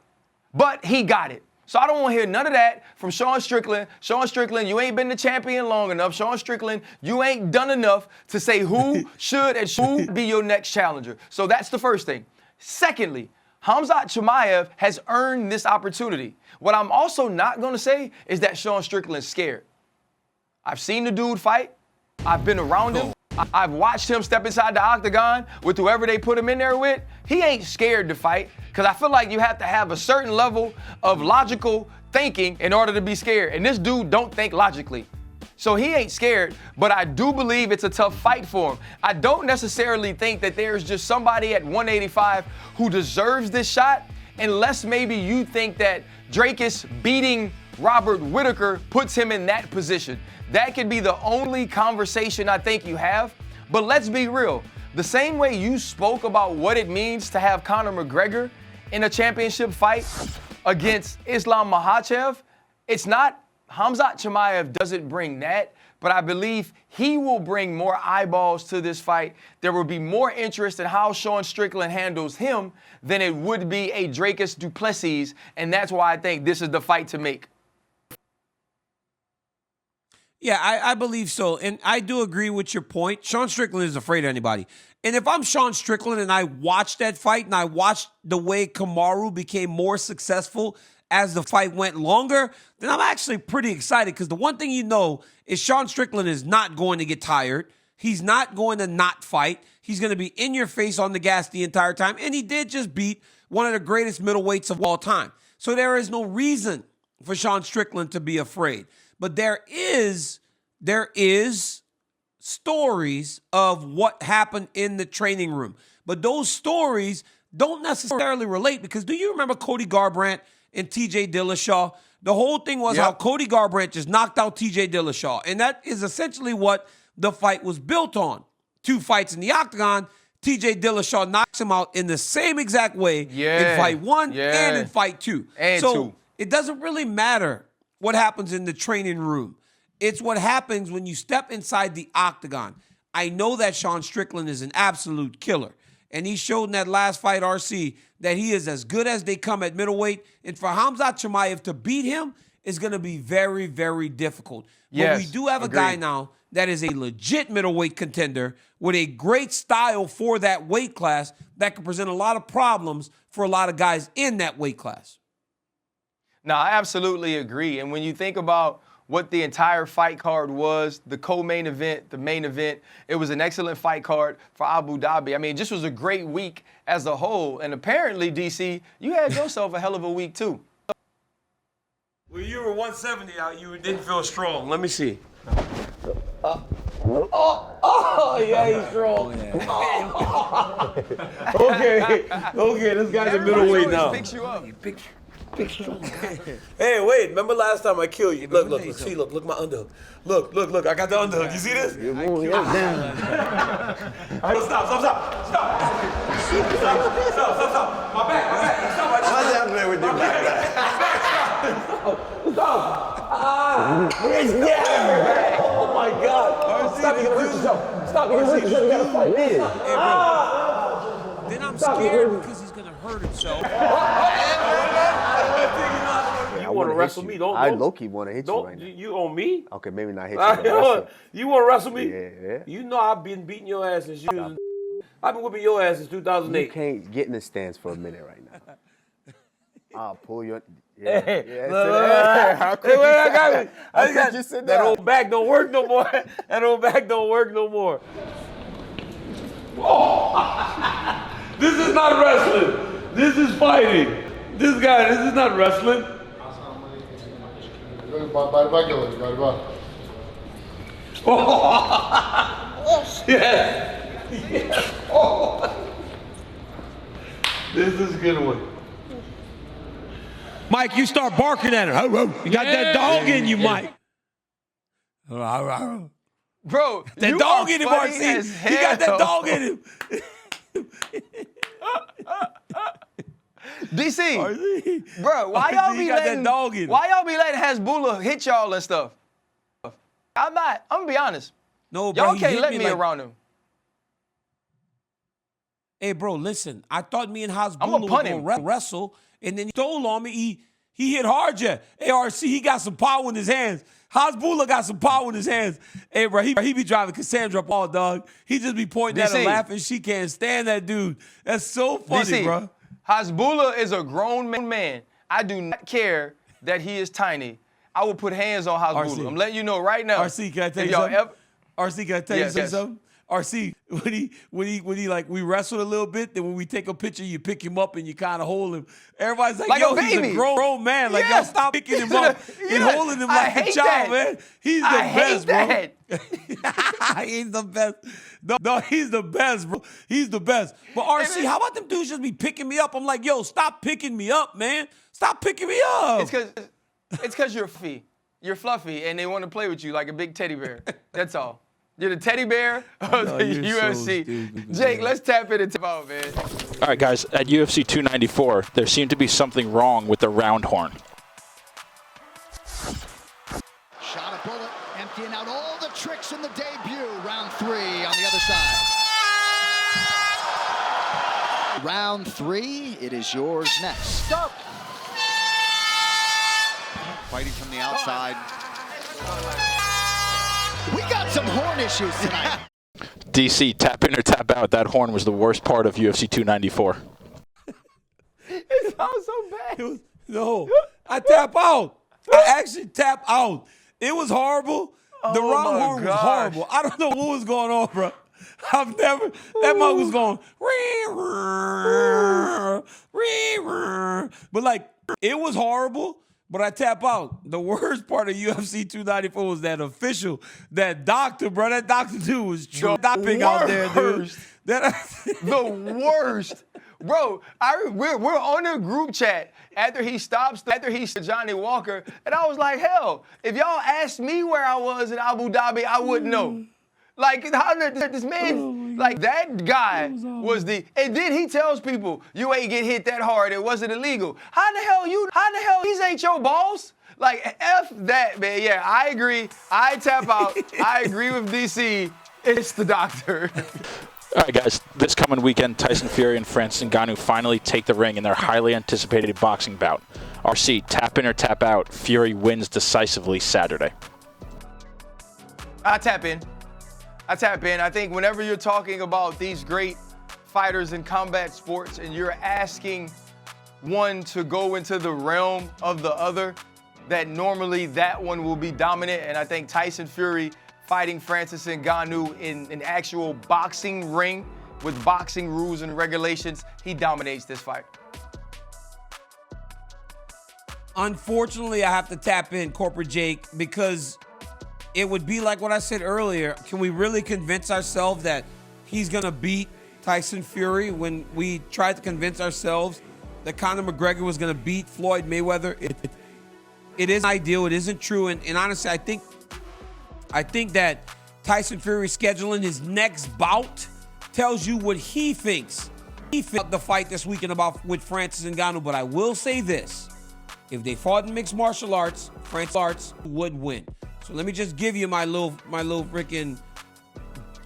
S4: but he got it. So I don't want to hear none of that from Sean Strickland. Sean Strickland, you ain't been the champion long enough. Sean Strickland, you ain't done enough to say who should and should be your next challenger. So that's the first thing. Secondly, Khamzat Chimaev has earned this opportunity. What I'm also not going to say is that Sean Strickland's scared. I've seen the dude fight. I've been around him. I've watched him step inside the octagon with whoever they put him in there with. He ain't scared to fight because I feel like you have to have a certain level of logical thinking in order to be scared. And this dude don't think logically. So he ain't scared, but I do believe it's a tough fight for him. I don't necessarily think that there's just somebody at 185 who deserves this shot, unless maybe you think that Dracus beating Robert Whittaker puts him in that position. That could be the only conversation I think you have. But let's be real. The same way you spoke about what it means to have Conor McGregor in a championship fight against Islam Makhachev, it's not, Khamzat Chimaev doesn't bring that but I believe he will bring more eyeballs to this fight. There will be more interest in how Sean Strickland handles him than it would be a Dracus du Plessis, and that's why I think this is the fight to make.
S3: Yeah, I believe so. And I do agree with your point. Sean Strickland is afraid of anybody. And if I'm Sean Strickland and I watched that fight and I watched the way Kamaru became more successful as the fight went longer, then I'm actually pretty excited because the one thing you know is Sean Strickland is not going to get tired. He's not going to not fight. He's going to be in your face on the gas the entire time. And he did just beat one of the greatest middleweights of all time. So there is no reason for Sean Strickland to be afraid. But there is stories of what happened in the training room. But those stories don't necessarily relate because do you remember Cody Garbrandt and TJ Dillashaw? The whole thing was how Cody Garbrandt just knocked out TJ Dillashaw. And that is essentially what the fight was built on. 2 fights in the octagon, TJ Dillashaw knocks him out in the same exact way in fight 1 and in fight 2. So it doesn't really matter what happens in the training room. It's what happens when you step inside the octagon. I know that Sean Strickland is an absolute killer. And he showed in that last fight, RC, that he is as good as they come at middleweight. And for Khamzat Chimaev to beat him is going to be very, very difficult. But we do have a guy now that is a legit middleweight contender with a great style for that weight class that can present a lot of problems for a lot of guys in that weight class.
S4: No, I absolutely agree. And when you think about what the entire fight card was, the co-main event, the main event, it was an excellent fight card for Abu Dhabi. I mean, it just was a great week as a whole. And apparently, DC, you had yourself a hell of a week, too.
S3: When you were 170 out, you didn't feel strong. Let me see. Yeah, he's strong. Okay, this guy's a middleweight now.
S4: Picks you up.
S3: Big strong guy. Hey, wait, remember last time I killed you? Look, see, look my underhook. Look, I got the underhook. You see this? Stop. My back. Stop.
S4: What's happening with your back?
S3: Stop. It's down. Oh my God. Stop, you're gonna hurt yourself. Stop, you're gonna hurt yourself. You gotta fight me. Hey, bro. Then I'm scared because he's gonna hurt himself. You want to wrestle me? Don't.
S8: I low-key want to hit you right now.
S3: You on me?
S8: Okay, maybe not hit you.
S3: You want to wrestle me?
S8: Yeah.
S3: You know I've been beating your ass since I've been whipping your ass since 2008.
S8: You can't get in the stance for a minute right now. I'll pull your.
S3: I got that old back don't work no more. This is not wrestling. This is fighting. This is not wrestling. Yes. Oh. This is a good one. Mike, you start barking at her. You got that dog in you, Mike.
S4: Bro,
S3: that dog in him, RC. He got that dog in him.
S4: DC, bro, why y'all be letting Hasbulla hit y'all and stuff? I'm gonna be honest.
S3: No, bro,
S4: y'all can't let me around him.
S3: Hey, bro, listen. I thought me and Hasbulla were gonna wrestle, and then he stole on me. He hit hard, yeah. Hey, RC, he got some power in his hands. Hasbulla got some power in his hands. Hey, bro, he be driving Cassandra up all, dog. He just be pointing at her laughing. She can't stand that dude. That's so funny, bro.
S4: Hasbulla is a grown man. I do not care that he is tiny. I will put hands on Hasbulla.
S3: RC.
S4: I'm letting you know right now.
S3: RC, can I tell you something? RC, can I tell you something? RC, when he like we wrestled a little bit, then when we take a picture, you pick him up and you kind of hold him. Everybody's like yo, he's a grown man. Like, y'all stop picking him up and holding him like a child, man. He's the best, bro. He's the best. No, he's the best, bro. He's the best. But RC, how about them dudes just be picking me up? I'm like, yo, stop picking me up, man. Stop picking me up.
S4: It's because you're fluffy. You're fluffy, and they want to play with you like a big teddy bear. That's all. You're the teddy bear of the UFC. So stupid, Jake, let's tap it into man.
S9: All right, guys. At UFC 294, there seemed to be something wrong with the round horn.
S10: Shot a bullet, emptying out all the 3 on the other side. Round 3, it is yours next.
S2: Stop.
S10: Fighting from the outside. We got some horn issues tonight.
S9: DC, tap in or tap out. That horn was the worst part of UFC 294.
S4: It sounds so bad.
S3: No, I tap out. I actually tap out. It was horrible. The round horn was horrible. I don't know what was going on, bro. That mug was going, but like, it was horrible, but I tap out. The worst part of UFC 294 was that official, that doctor, bro. That doctor dude was stopping out there, dude.
S4: The worst. Bro, we're on a group chat after he stops Johnny Walker, and I was like, hell, if y'all asked me where I was in Abu Dhabi, I wouldn't know. Like, how did this man, like, that guy was the, and then he tells people, you ain't get hit that hard, it wasn't illegal. How the hell these ain't your balls? Like, F that, man. Yeah, I agree. I tap out. I agree with DC. It's the doctor.
S9: All right, guys, this coming weekend, Tyson Fury and Francis Ngannou finally take the ring in their highly anticipated boxing bout. RC, tap in or tap out. Fury wins decisively Saturday.
S4: I tap in. I think whenever you're talking about these great fighters in combat sports and you're asking one to go into the realm of the other, that normally that one will be dominant. And I think Tyson Fury fighting Francis Ngannou in an actual boxing ring with boxing rules and regulations, he dominates this fight.
S3: Unfortunately, I have to tap in Corporate Jake because it would be like what I said earlier. Can we really convince ourselves that he's going to beat Tyson Fury when we tried to convince ourselves that Conor McGregor was going to beat Floyd Mayweather? It isn't ideal. It isn't true. And honestly, I think that Tyson Fury scheduling his next bout tells you what he thinks. He felt the fight this weekend with Francis Ngannou. But I will say this. If they fought in mixed martial arts, Francis would win. So let me just give you my little freaking,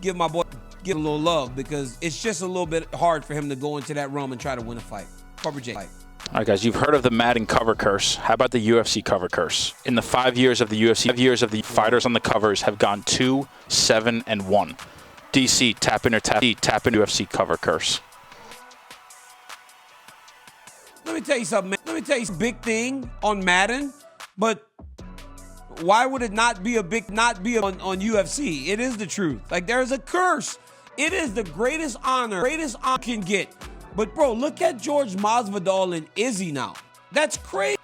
S3: give my boy a little love, because it's just a little bit hard for him to go into that realm and try to win a fight. Corporate J.
S9: All right, guys, you've heard of the Madden cover curse. How about the UFC cover curse? In the 5 years of the UFC, fighters on the covers have gone 2, 7, and 1. DC, tap in or tap in UFC cover curse.
S3: Let me tell you something, man. Let me tell you a big thing on Madden, but why would it not be on UFC? It is the truth. Like, there's a curse. It is the greatest honor can get. But bro, look at George Masvidal and Izzy now. That's crazy.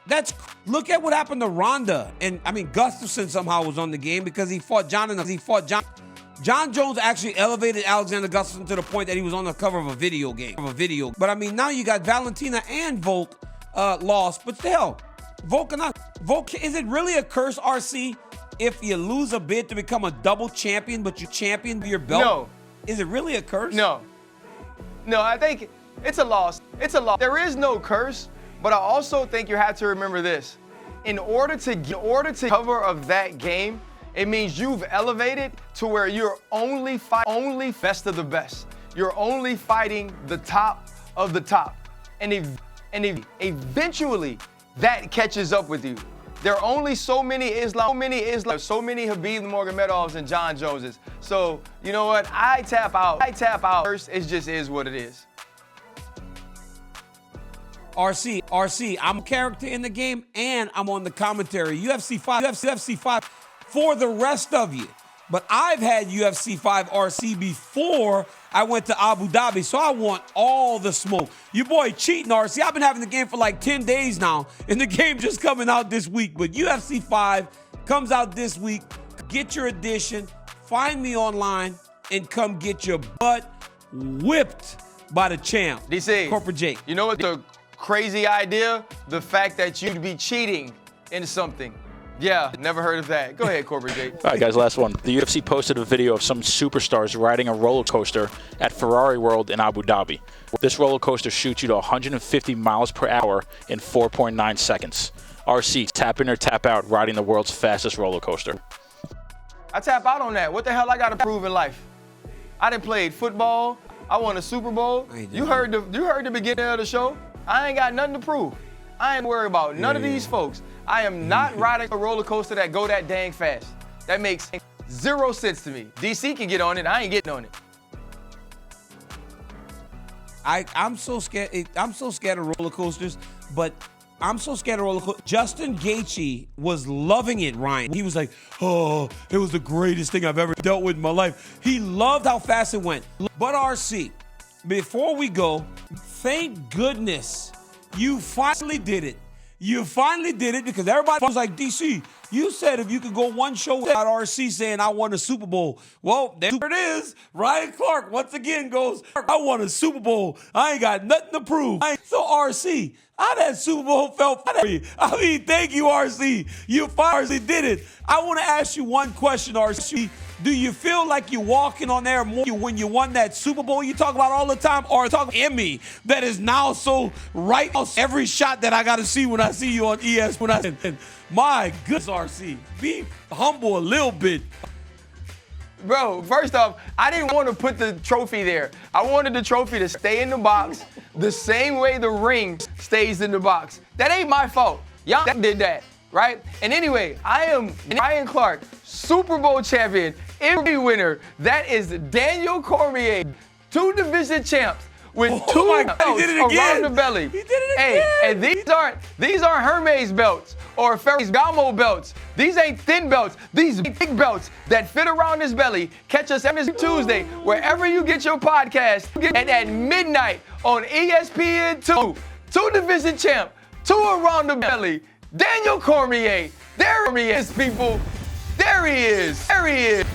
S3: Look at what happened to Ronda. And I mean, Gustafsson somehow was on the game because he fought John. John Jones actually elevated Alexander Gustafsson to the point that he was on the cover of a video game. But I mean, now you got Valentina and Volk lost. But still, Volk, is it really a curse, RC, if you lose a bid to become a double champion, but you champion your belt?
S4: No.
S3: Is it really a curse?
S4: No, I think it's a loss. There is no curse, but I also think you have to remember this. In order to cover of that game, it means you've elevated to where you're only best of the best. You're only fighting the top of the top. And eventually that catches up with you. There are only so many Islam, so many Khabib Nurmagomedovs and John Joneses. So, you know what? I tap out. First, it just is what it is.
S3: RC, I'm a character in the game and I'm on the commentary. UFC 5 for the rest of you. But I've had UFC 5 RC before I went to Abu Dhabi, so I want all the smoke. Your boy cheating, RC. I've been having the game for like 10 days now, and the game just coming out this week. But UFC 5 comes out this week. Get your edition. Find me online and come get your butt whipped by the champ.
S4: DC.
S3: Corporate Jake.
S4: You know what the crazy idea? The fact that you'd be cheating in something. Yeah, never heard of that. Go ahead, Corporate Jake.
S9: All right, guys, last one. The UFC posted a video of some superstars riding a roller coaster at Ferrari World in Abu Dhabi. This roller coaster shoots you to 150 miles per hour in 4.9 seconds. RC, tap in or tap out riding the world's fastest roller coaster.
S4: I tap out on that. What the hell I got to prove in life? I done played football. I won a Super Bowl. You heard the beginning of the show. I ain't got nothing to prove. I ain't worried about none of these folks. I am not riding a roller coaster that go that dang fast. That makes zero sense to me. DC can get on it. I ain't getting on it.
S3: I'm so scared. I'm so scared of roller coasters, but I'm so scared of roller coasters. Justin Gaethje was loving it, Ryan. He was like, oh, it was the greatest thing I've ever dealt with in my life. He loved how fast it went. But RC, before we go, thank goodness you finally did it. You finally did it because everybody was like, DC, you said if you could go one show without RC saying I won a Super Bowl. Well, there it is. Ryan Clark once again goes, I won a Super Bowl. I ain't got nothing to prove. So RC, how that Super Bowl felt for you? I mean, thank you, RC. You finally did it. I want to ask you one question, RC. Do you feel like you're walking on air more when you won that Super Bowl you talk about all the time, or talk about Emmy that is now so right every shot that I got to see when I see you on ESPN? My goodness, RC, be humble a little bit.
S4: Bro, first off, I didn't want to put the trophy there. I wanted the trophy to stay in the box the same way the ring stays in the box. That ain't my fault. Y'all did that, right? And anyway, I am Ryan Clark, Super Bowl champion, every winner. That is Daniel Cormier, 2 division champs with 2 belts around the belly.
S3: He did it
S4: hey,
S3: again.
S4: and these aren't Hermes belts or Ferragamo belts. These ain't thin belts. These big belts that fit around his belly. Catch us every Tuesday wherever you get your podcast. And at midnight on ESPN2, 2 division champ, 2 around the belly. Daniel Cormier. There he is, people. There he is. There he is.